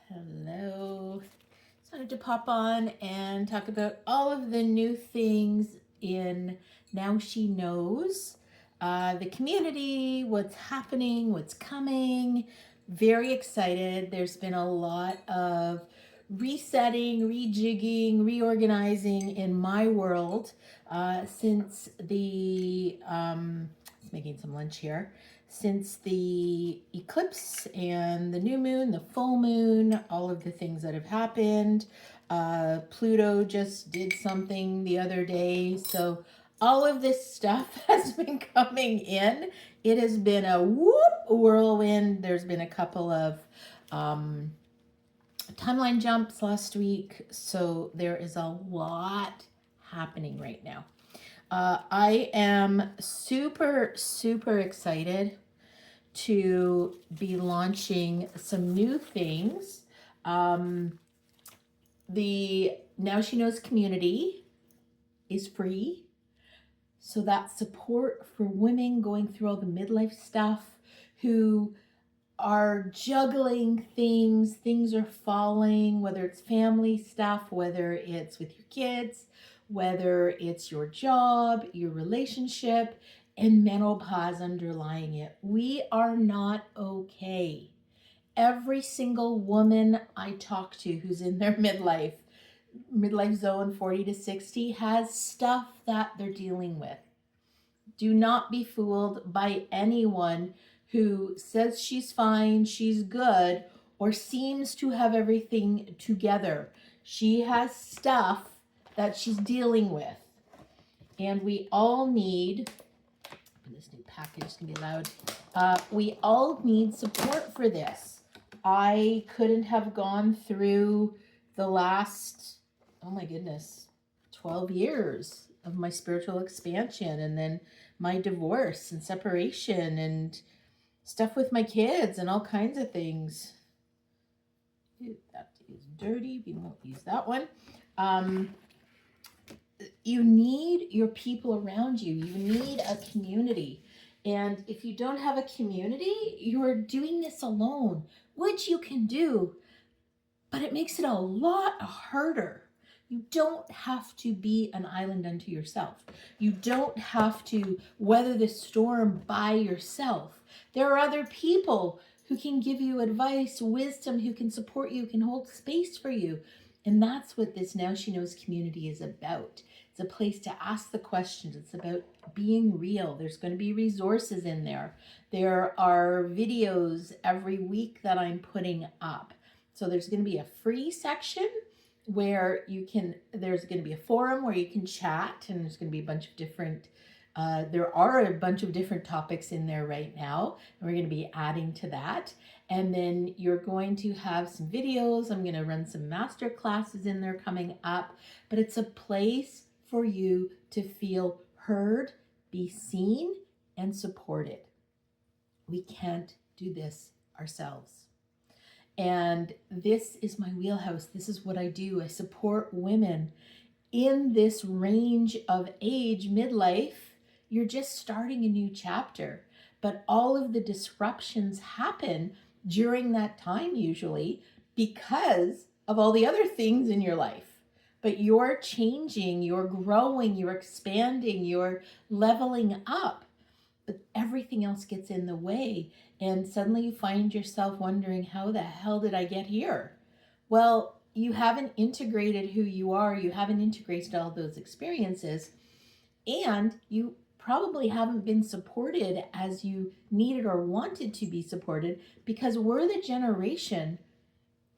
Hello. Just wanted to pop on and talk about all of the new things in Now She Knows. The community, what's happening, what's coming. Very excited. There's been a lot of resetting, rejigging, reorganizing in my world since making some lunch here, since the eclipse and the new moon, the full moon, all of the things that have happened. Pluto just did something the other day. So all of this stuff has been coming in. It has been a whirlwind. There's been a couple of timeline jumps last week. So there is a lot happening right now. I am super, super excited to be launching some new things. The Now She Knows community is free. So that support for women going through all the midlife stuff who are juggling things are falling, whether it's family stuff, whether it's with your kids, whether it's your job, your relationship, and menopause underlying it. We are not okay. Every single woman I talk to who's in their midlife zone 40 to 60 has stuff that they're dealing with. Do not be fooled by anyone who says she's fine, she's good, or seems to have everything together. She has stuff that she's dealing with. And we all need, this new package is going to be loud. We all need support for this. I couldn't have gone through the last, 12 years of my spiritual expansion, and then my divorce and separation and stuff with my kids and all kinds of things. That is dirty. We won't use that one. You need your people around you. You need a community. And if you don't have a community, you're doing this alone, which you can do, but it makes it a lot harder. You don't have to be an island unto yourself. You don't have to weather the storm by yourself. There are other people who can give you advice, wisdom, who can support you, can hold space for you. And that's what this Now She Knows community is about. It's a place to ask the questions. It's about being real. There's going to be resources in there. There are videos every week that I'm putting up. So there's going to be a free section where there's going to be a forum where you can chat, and there's going to be a bunch of different, there are a bunch of different topics in there right now, and we're going to be adding to that. And then you're going to have some videos. I'm going to run some master classes in there coming up, but it's a place for you to feel heard, be seen, and supported. We can't do this ourselves. And this is my wheelhouse. This is what I do. I support women in this range of age, midlife. You're just starting a new chapter, but all of the disruptions happen during that time usually because of all the other things in your life. But you're changing, you're growing, you're expanding, you're leveling up, but everything else gets in the way. And suddenly you find yourself wondering, how the hell did I get here? Well, you haven't integrated who you are. You haven't integrated all those experiences. And you probably haven't been supported as you needed or wanted to be supported, because we're the generation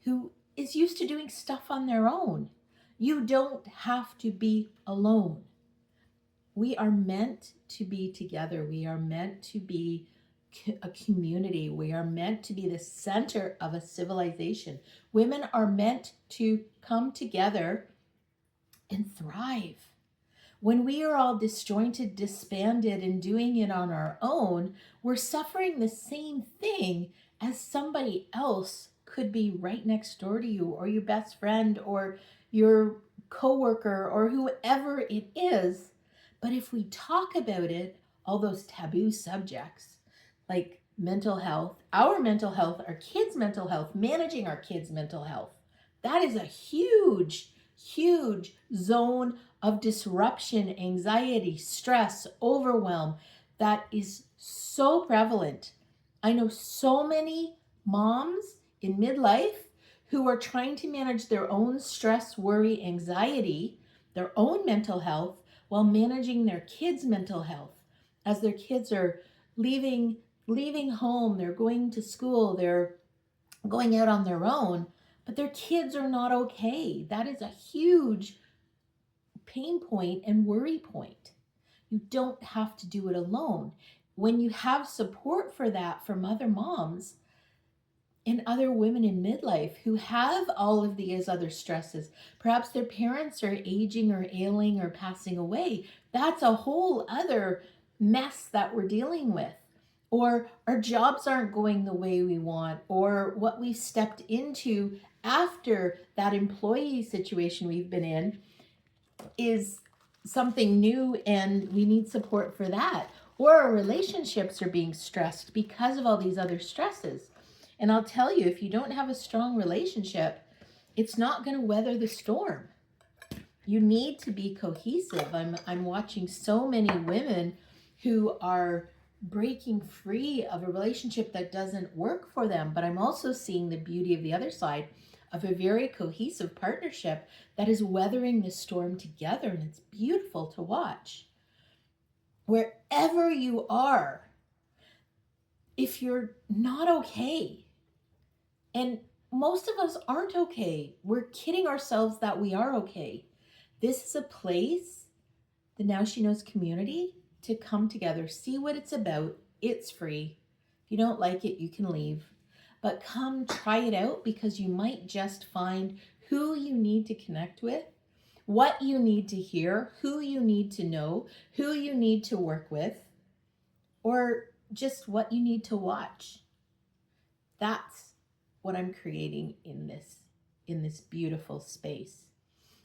who is used to doing stuff on their own. You don't have to be alone. We are meant to be together. We are meant to be a community. We are meant to be the center of a civilization. Women are meant to come together and thrive. When we are all disjointed, disbanded, and doing it on our own, we're suffering the same thing as somebody else could be right next door to you, or your best friend, or your coworker, or whoever it is. But if we talk about it, all those taboo subjects, like mental health, our kids' mental health, managing our kids' mental health. That is a huge, huge zone of disruption, anxiety, stress, overwhelm that is so prevalent. I know so many moms in midlife who are trying to manage their own stress, worry, anxiety, their own mental health, while managing their kids' mental health as their kids are leaving home, they're going to school, they're going out on their own, but their kids are not okay. That is a huge pain point and worry point. You don't have to do it alone. When you have support for that from other moms and other women in midlife who have all of these other stresses, perhaps their parents are aging or ailing or passing away, that's a whole other mess that we're dealing with. Or our jobs aren't going the way we want, or what we stepped into after that employee situation we've been in is something new and we need support for that. Or our relationships are being stressed because of all these other stresses. And I'll tell you, if you don't have a strong relationship, it's not going to weather the storm. You need to be cohesive. I'm watching so many women who are breaking free of a relationship that doesn't work for them, but I'm also seeing the beauty of the other side of a very cohesive partnership that is weathering the storm together, and it's beautiful to watch. Wherever you are, if you're not okay, and most of us aren't okay, we're kidding ourselves that we are okay. This is a place, the Now She Knows community, to come together, see what it's about. It's free. If you don't like it, you can leave. But come try it out, because you might just find who you need to connect with, what you need to hear, who you need to know, who you need to work with, or just what you need to watch. That's what I'm creating in this beautiful space.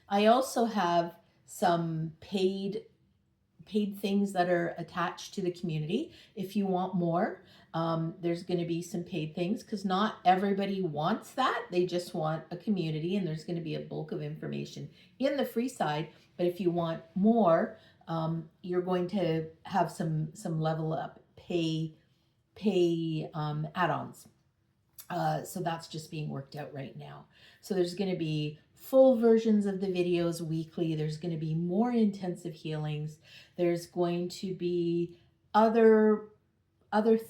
I also have some paid things that are attached to the community. If you want more, there's going to be some paid things, because not everybody wants that. They just want a community, and there's going to be a bulk of information in the free side. But if you want more, you're going to have some level up pay add-ons. So that's just being worked out right now. So there's going to be full versions of the videos weekly. There's going to be more intensive healings. There's going to be other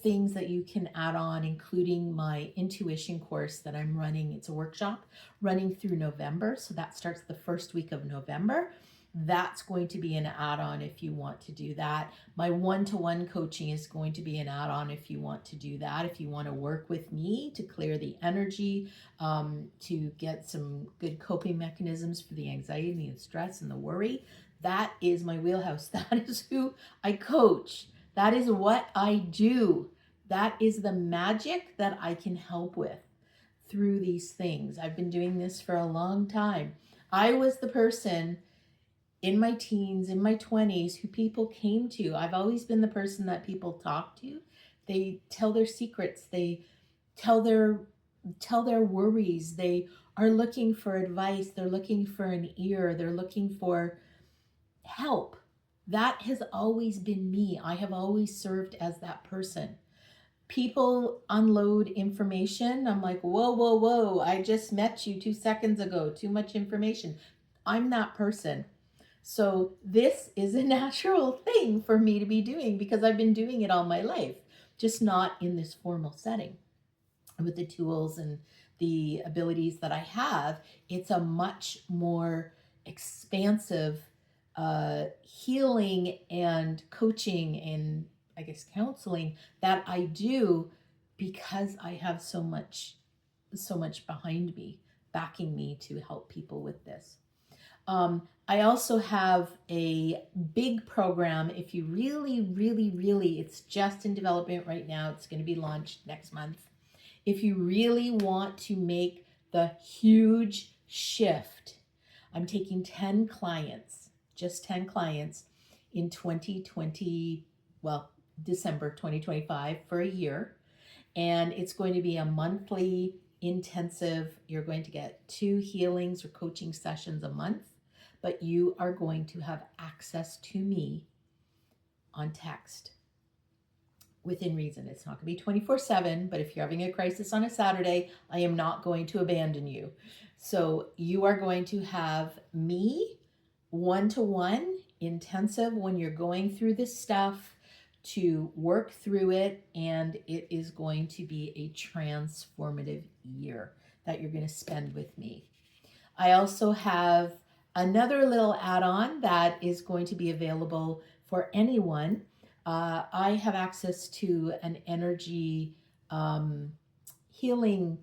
things that you can add on, including my intuition course that I'm running. It's a workshop running through November. So that starts the first week of November. That's going to be an add-on if you want to do that. My one-to-one coaching is going to be an add-on if you want to do that. If you want to work with me to clear the energy, to get some good coping mechanisms for the anxiety and stress and the worry, that is my wheelhouse. That is who I coach. That is what I do. That is the magic that I can help with through these things. I've been doing this for a long time. I was the person in my teens, in my 20s, who people came to. I've always been the person that people talk to. They tell their secrets. They tell their worries. They are looking for advice. They're looking for an ear. They're looking for help. That has always been me. I have always served as that person. People unload information. I'm like, whoa, whoa, whoa. I just met you 2 seconds ago. Too much information. I'm that person. So this is a natural thing for me to be doing, because I've been doing it all my life, just not in this formal setting. With the tools and the abilities that I have, it's a much more expansive healing and coaching and, I guess, counseling that I do, because I have so much behind me, backing me to help people with this. I also have a big program. If you really, it's just in development right now. It's going to be launched next month. If you really want to make the huge shift, I'm taking 10 clients, just 10 clients in December 2025 for a year. And it's going to be a monthly intensive. You're going to get 2 healings or coaching sessions a month, but you are going to have access to me on text within reason. It's not going to be 24/7, but if you're having a crisis on a Saturday, I am not going to abandon you. So you are going to have me one-to-one intensive when you're going through this stuff to work through it, and it is going to be a transformative year that you're going to spend with me. I also have another little add-on that is going to be available for anyone. I have access to an energy healing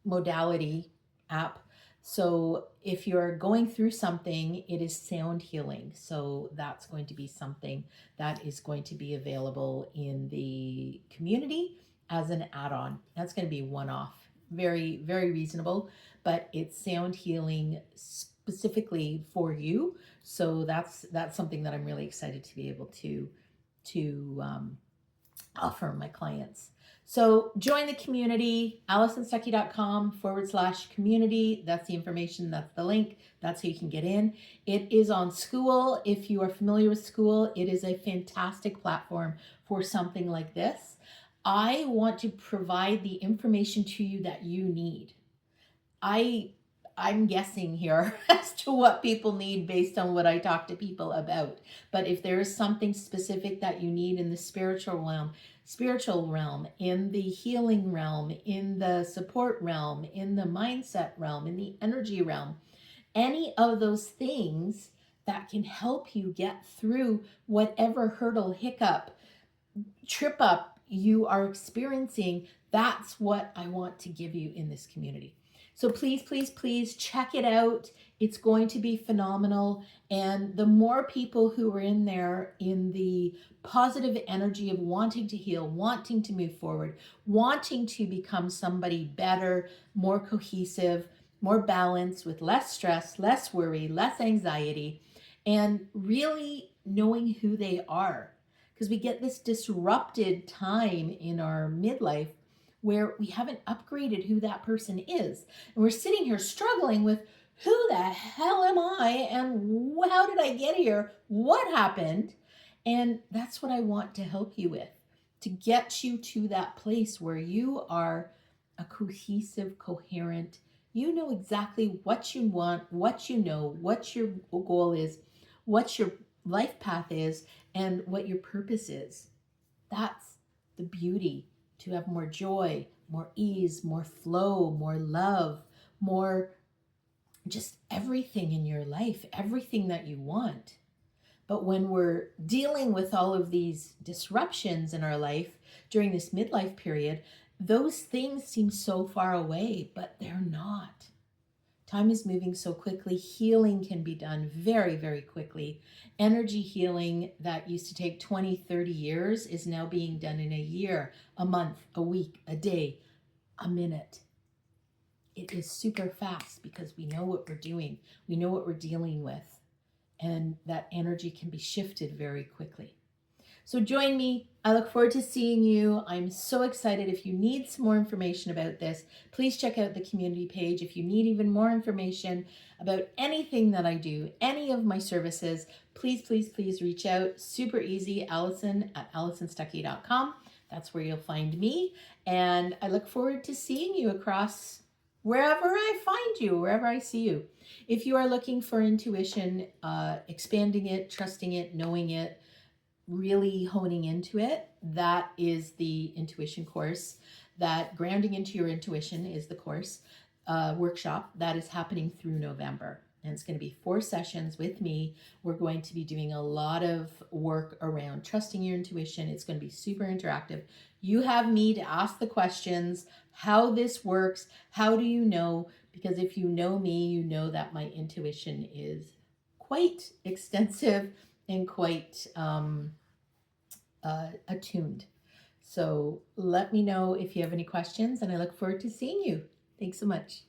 modality app. So if you're going through something, it is sound healing. So that's going to be something that is going to be available in the community as an add-on. That's going to be one-off. Very, very reasonable, but it's sound healing specifically for you. So that's something that I'm really excited to be able to offer my clients. So join the community, AlisonStuckey.com/community. That's the information, that's the link, that's how you can get in. It is on School. If you are familiar with School, it is a fantastic platform for something like this. I want to provide the information to you that you need. I'm guessing here as to what people need based on what I talk to people about. But if there is something specific that you need in the spiritual realm, in the healing realm, in the support realm, in the mindset realm, in the energy realm, any of those things that can help you get through whatever hurdle, hiccup, trip up you are experiencing, that's what I want to give you in this community. So please, please, please check it out. It's going to be phenomenal. And the more people who are in there in the positive energy of wanting to heal, wanting to move forward, wanting to become somebody better, more cohesive, more balanced, with less stress, less worry, less anxiety, and really knowing who they are. Because we get this disrupted time in our midlife where we haven't upgraded who that person is. And we're sitting here struggling with, who the hell am I? And how did I get here? What happened? And that's what I want to help you with, to get you to that place where you are a cohesive, coherent, you know exactly what you want, what you know, what your goal is, what your life path is, and what your purpose is. That's the beauty, to have more joy, more ease, more flow, more love, more just everything in your life, everything that you want. But when we're dealing with all of these disruptions in our life during this midlife period, those things seem so far away, but they're not. Time is moving so quickly. Healing can be done very, very quickly. Energy healing that used to take 20, 30 years is now being done in a year, a month, a week, a day, a minute. It is super fast because we know what we're doing. We know what we're dealing with. And that energy can be shifted very quickly. So join me. I look forward to seeing you. I'm so excited. If you need some more information about this, please check out the community page. If you need even more information about anything that I do, any of my services, please, please, please reach out. Super easy, Alison@AlisonStuckey.com. That's where you'll find me. And I look forward to seeing you across wherever I find you, wherever I see you. If you are looking for intuition, expanding it, trusting it, knowing it, really honing into it, that is the intuition course. That grounding into your intuition is the course workshop that is happening through November. And it's going to be 4 sessions with me. We're going to be doing a lot of work around trusting your intuition. It's going to be super interactive. You have me to ask the questions, how this works, how do you know? Because if you know me, you know that my intuition is quite extensive and quite attuned. So let me know if you have any questions, and I look forward to seeing you. Thanks so much.